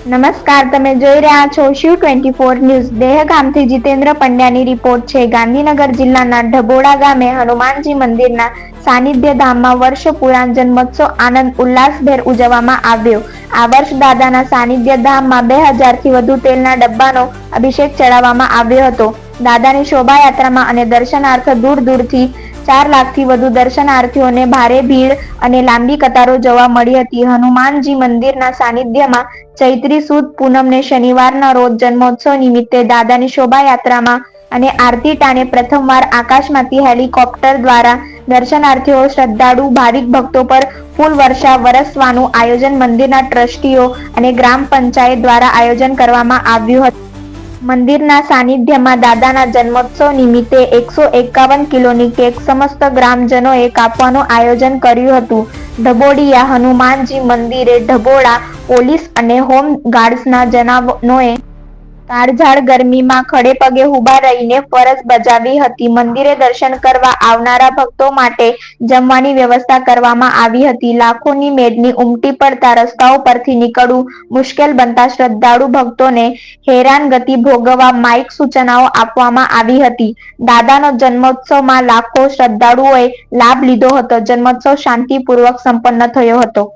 નમસ્કાર, તમે જોઈ રહ્યા છો શિવ 24 ન્યૂઝ। દહેગામથી જીતેન્દ્ર પંડ્યાની રિપોર્ટ છે। ગાંધીનગર જિલ્લાના ઢબોડા ગામે હનુમાનજી મંદિરના સાનિધ્ય ધામમાં વર્ષ પુરાણ જન્મોત્સવ આનંદ ઉલ્લાસભેર ઉજવવામાં આવ્યો। આ વર્ષ દાદાના સાનિધ્ય ધામમાં 2000થી વધુ તેલના ડબ્બાનો અભિષેક ચડાવવામાં આવ્યો હતો। દાદાની શોભાયાત્રામાં અને દર્શનાર્થે દૂર દૂરથી 4 લાખથી વધુ દર્શનાર્થીઓને ભારે ભીડ અને લાંબી કતારો જોવા મળી હતી। હનુમાનજી મંદિરના સાનિધ્યમાં ચૈત્રી સુદ પૂનમને શનિવારના રોજ જન્મોત્સવ નિમિત્તે દાદાની શોભાયાત્રામાં અને આરતી ટાણે પ્રથમવાર આકાશમાંથી હેલિકોપ્ટર દ્વારા દર્શનાર્થીઓ શ્રદ્ધાળુ ભાવિક ભક્તો પર ફૂલવર્ષા વરસવાનું આયોજન મંદિરના ટ્રસ્ટીઓ અને ગ્રામ પંચાયત દ્વારા આયોજન કરવામાં આવ્યું હતું। મંદિરના સાનિધ્યમાં દાદાના જન્મોત્સવ નિમિત્તે 151 કિલોની કેક સમસ્ત ગ્રામજનોએ કાપવાનું આયોજન કર્યું હતું। ઢબોડિયા હનુમાનજી મંદિરે ઢબોડા પોલીસ અને હોમ ગાર્ડ્સના જવાનોએ કાળઝાળ ગરમીમાં ખડેપગે ઊભા રહીને ફરજ બજાવી હતી। મંદિરે દર્શન કરવા આવનારા ભક્તો માટે જમવાની વ્યવસ્થા કરવામાં આવી હતી। લાખોની મેદની ઉમટી પડતા રસ્તાઓ પરથી નીકળવું મુશ્કેલ બનતા શ્રદ્ધાળુ ભક્તોને હેરાનગતિ ભોગવવા માઇક સૂચનાઓ આપવામાં આવી હતી। દાદાનો જન્મોત્સવમાં લાખો શ્રદ્ધાળુઓએ લાભ લીધો હતો। જન્મોત્સવ શાંતિપૂર્વક સંપન્ન થયો હતો।